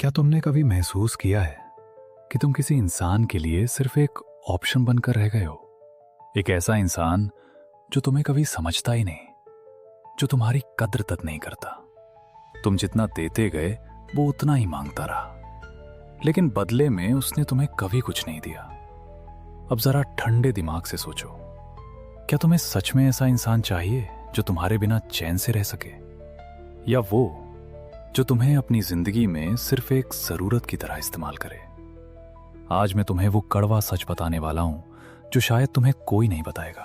क्या तुमने कभी महसूस किया है कि तुम किसी इंसान के लिए सिर्फ एक ऑप्शन बनकर रह गए हो? एक ऐसा इंसान जो तुम्हें कभी समझता ही नहीं, जो तुम्हारी कद्र तक नहीं करता। तुम जितना देते गए वो उतना ही मांगता रहा, लेकिन बदले में उसने तुम्हें कभी कुछ नहीं दिया। अब जरा ठंडे दिमाग से सोचो, क्या तुम्हें सच में ऐसा इंसान चाहिए जो तुम्हारे बिना चैन से रह सके, या वो जो तुम्हें अपनी जिंदगी में सिर्फ एक जरूरत की तरह इस्तेमाल करे? आज मैं तुम्हें वो कड़वा सच बताने वाला हूं जो शायद तुम्हें कोई नहीं बताएगा।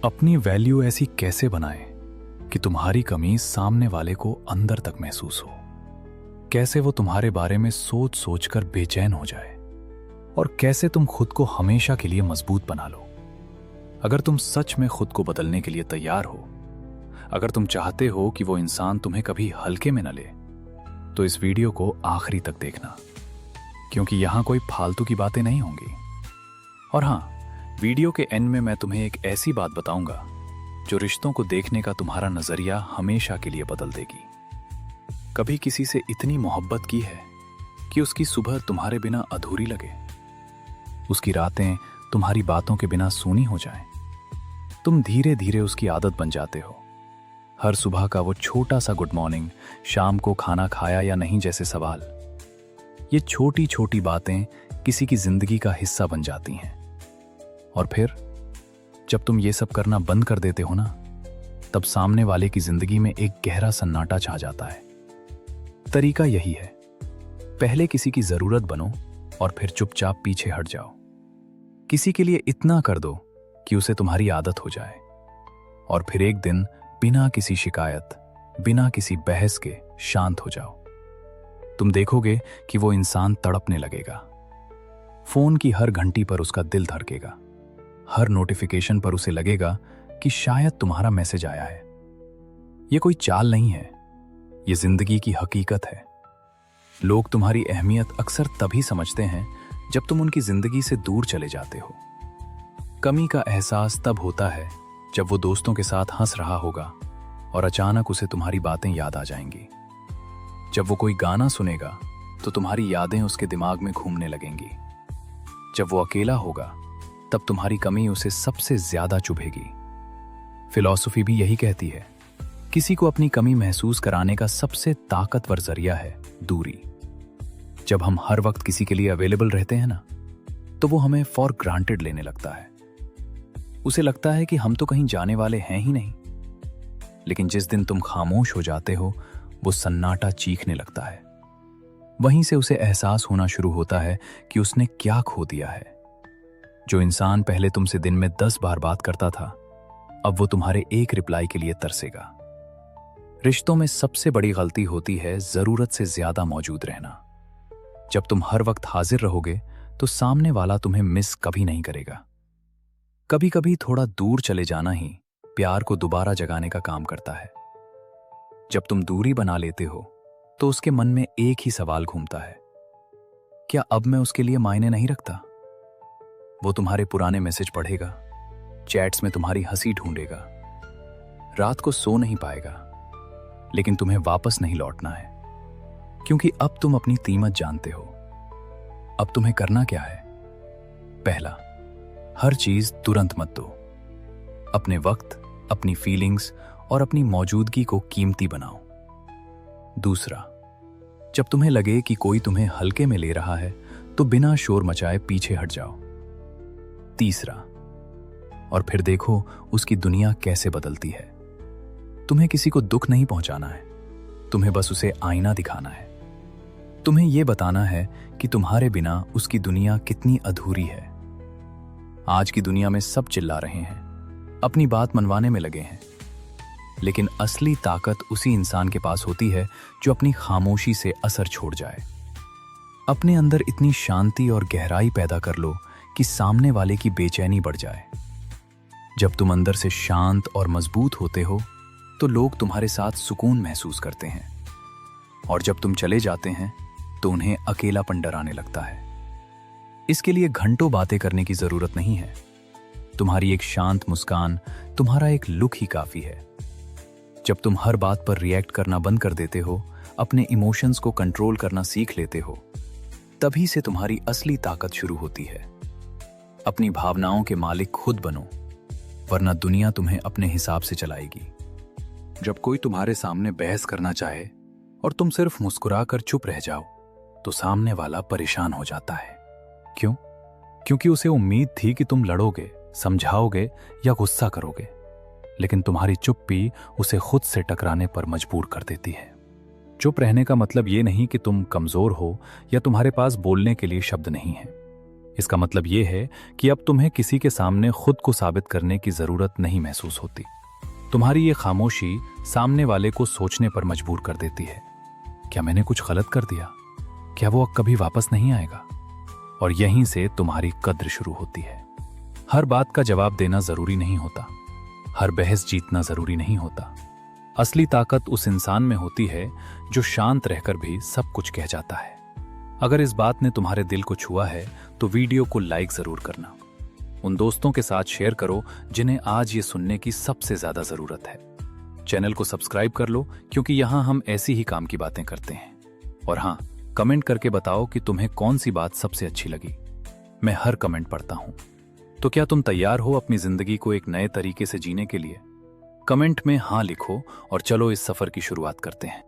अपनी वैल्यू ऐसी कैसे बनाएं कि तुम्हारी कमी सामने वाले को अंदर तक महसूस हो, कैसे वो तुम्हारे बारे में सोच सोच कर बेचैन हो जाए, और कैसे तुम खुद को हमेशा के लिए मजबूत बना लो। अगर तुम सच में खुद को बदलने के लिए तैयार हो, अगर तुम चाहते हो कि वो इंसान तुम्हें कभी हल्के में न ले, तो इस वीडियो को आखिरी तक देखना, क्योंकि यहां कोई फालतू की बातें नहीं होंगी। और हां, वीडियो के एंड में मैं तुम्हें एक ऐसी बात बताऊंगा जो रिश्तों को देखने का तुम्हारा नजरिया हमेशा के लिए बदल देगी। कभी किसी से इतनी मोहब्बत की है कि उसकी सुबह तुम्हारे बिना अधूरी लगे, उसकी रातें तुम्हारी बातों के बिना सूनी हो जाएं। तुम धीरे धीरे उसकी आदत बन जाते हो। हर सुबह का वो छोटा सा गुड मॉर्निंग, शाम को खाना खाया या नहीं जैसे सवाल, ये छोटी छोटी बातें किसी की जिंदगी का हिस्सा बन जाती हैं। और फिर जब तुम ये सब करना बंद कर देते हो ना, तब सामने वाले की जिंदगी में एक गहरा सन्नाटा छा जाता है। तरीका यही है, पहले किसी की जरूरत बनो और फिर चुपचाप पीछे हट जाओ। किसी के लिए इतना कर दो कि उसे तुम्हारी आदत हो जाए, और फिर एक दिन बिना किसी शिकायत, बिना किसी बहस के शांत हो जाओ। तुम देखोगे कि वो इंसान तड़पने लगेगा। फोन की हर घंटी पर उसका दिल धड़केगा, हर नोटिफिकेशन पर उसे लगेगा कि शायद तुम्हारा मैसेज आया है। ये कोई चाल नहीं है, ये जिंदगी की हकीकत है। लोग तुम्हारी अहमियत अक्सर तभी समझते हैं जब तुम उनकी जिंदगी से दूर चले जाते हो। कमी का एहसास तब होता है जब वो दोस्तों के साथ हंस रहा होगा और अचानक उसे तुम्हारी बातें याद आ जाएंगी। जब वो कोई गाना सुनेगा तो तुम्हारी यादें उसके दिमाग में घूमने लगेंगी। जब वो अकेला होगा तब तुम्हारी कमी उसे सबसे ज्यादा चुभेगी। फिलॉसफी भी यही कहती है, किसी को अपनी कमी महसूस कराने का सबसे ताकतवर जरिया है दूरी। जब हम हर वक्त किसी के लिए अवेलेबल रहते हैं ना, तो वो हमें फॉर ग्रांटेड लेने लगता है। उसे लगता है कि हम तो कहीं जाने वाले हैं ही नहीं। लेकिन जिस दिन तुम खामोश हो जाते हो, वो सन्नाटा चीखने लगता है। वहीं से उसे एहसास होना शुरू होता है कि उसने क्या खो दिया है। जो इंसान पहले तुमसे दिन में 10 बार बात करता था, अब वो तुम्हारे एक रिप्लाई के लिए तरसेगा। रिश्तों में सबसे बड़ी गलती होती है जरूरत से ज्यादा मौजूद रहना। जब तुम हर वक्त हाजिर रहोगे तो सामने वाला तुम्हें मिस कभी नहीं करेगा। कभी कभी थोड़ा दूर चले जाना ही प्यार को दोबारा जगाने का काम करता है। जब तुम दूरी बना लेते हो तो उसके मन में एक ही सवाल घूमता है, क्या अब मैं उसके लिए मायने नहीं रखता? वो तुम्हारे पुराने मैसेज पढ़ेगा, चैट्स में तुम्हारी हंसी ढूंढेगा, रात को सो नहीं पाएगा, लेकिन तुम्हें वापस नहीं लौटना है, क्योंकि अब तुम अपनी कीमत जानते हो। अब तुम्हें करना क्या है? पहला, हर चीज तुरंत मत दो। अपने वक्त, अपनी फीलिंग्स और अपनी मौजूदगी को कीमती बनाओ। दूसरा, जब तुम्हें लगे कि कोई तुम्हें हल्के में ले रहा है तो बिना शोर मचाए पीछे हट जाओ। तीसरा, और फिर देखो उसकी दुनिया कैसे बदलती है। तुम्हें किसी को दुख नहीं पहुंचाना है, तुम्हें बस उसे आईना दिखाना है। तुम्हें यह बताना है कि तुम्हारे बिना उसकी दुनिया कितनी अधूरी है। आज की दुनिया में सब चिल्ला रहे हैं, अपनी बात मनवाने में लगे हैं, लेकिन असली ताकत उसी इंसान के पास होती है जो अपनी खामोशी से असर छोड़ जाए। अपने अंदर इतनी शांति और गहराई पैदा कर लो कि सामने वाले की बेचैनी बढ़ जाए। जब तुम अंदर से शांत और मजबूत होते हो तो लोग तुम्हारे साथ सुकून महसूस करते हैं, और जब तुम चले जाते हैं तो उन्हें अकेलापन डराने लगता है। इसके लिए घंटों बातें करने की जरूरत नहीं है। तुम्हारी एक शांत मुस्कान, तुम्हारा एक लुक ही काफी है। जब तुम हर बात पर रिएक्ट करना बंद कर देते हो अपने इमोशंस को कंट्रोल करना सीख लेते हो, तभी से तुम्हारी असली ताकत शुरू होती है। अपनी भावनाओं के मालिक खुद बनो, वरना दुनिया तुम्हें अपने हिसाब से चलाएगी। जब कोई तुम्हारे सामने बहस करना चाहे और तुम सिर्फ मुस्कुराकर चुप रह जाओ, तो सामने वाला परेशान हो जाता है। क्यों? क्योंकि उसे उम्मीद थी कि तुम लड़ोगे, समझाओगे या गुस्सा करोगे, लेकिन तुम्हारी चुप्पी उसे खुद से टकराने पर मजबूर कर देती है। चुप रहने का मतलब ये नहीं कि तुम कमजोर हो या तुम्हारे पास बोलने के लिए शब्द नहीं है। इसका मतलब ये है कि अब तुम्हें किसी के सामने खुद को साबित करने की जरूरत नहीं महसूस होती। तुम्हारी ये खामोशी सामने वाले को सोचने पर मजबूर कर देती है, क्या मैंने कुछ गलत कर दिया? क्या वो अब कभी वापस नहीं आएगा? और यहीं से तुम्हारी कद्र शुरू होती है। हर बात का जवाब देना जरूरी नहीं होता, हर बहस जीतना जरूरी नहीं होता। असली ताकत उस इंसान में होती है जो शांत रहकर भी सब कुछ कह जाता है। अगर इस बात ने तुम्हारे दिल को छुआ है तो वीडियो को लाइक जरूर करना। उन दोस्तों के साथ शेयर करो जिन्हें आज ये सुनने की सबसे ज्यादा जरूरत है। चैनल को सब्सक्राइब कर लो, क्योंकि यहां हम ऐसी ही काम की बातें करते हैं। और हाँ, कमेंट करके बताओ कि तुम्हें कौन सी बात सबसे अच्छी लगी। मैं हर कमेंट पढ़ता हूं। तो क्या तुम तैयार हो अपनी जिंदगी को एक नए तरीके से जीने के लिए? कमेंट में हाँ लिखो और चलो इस सफर की शुरुआत करते हैं।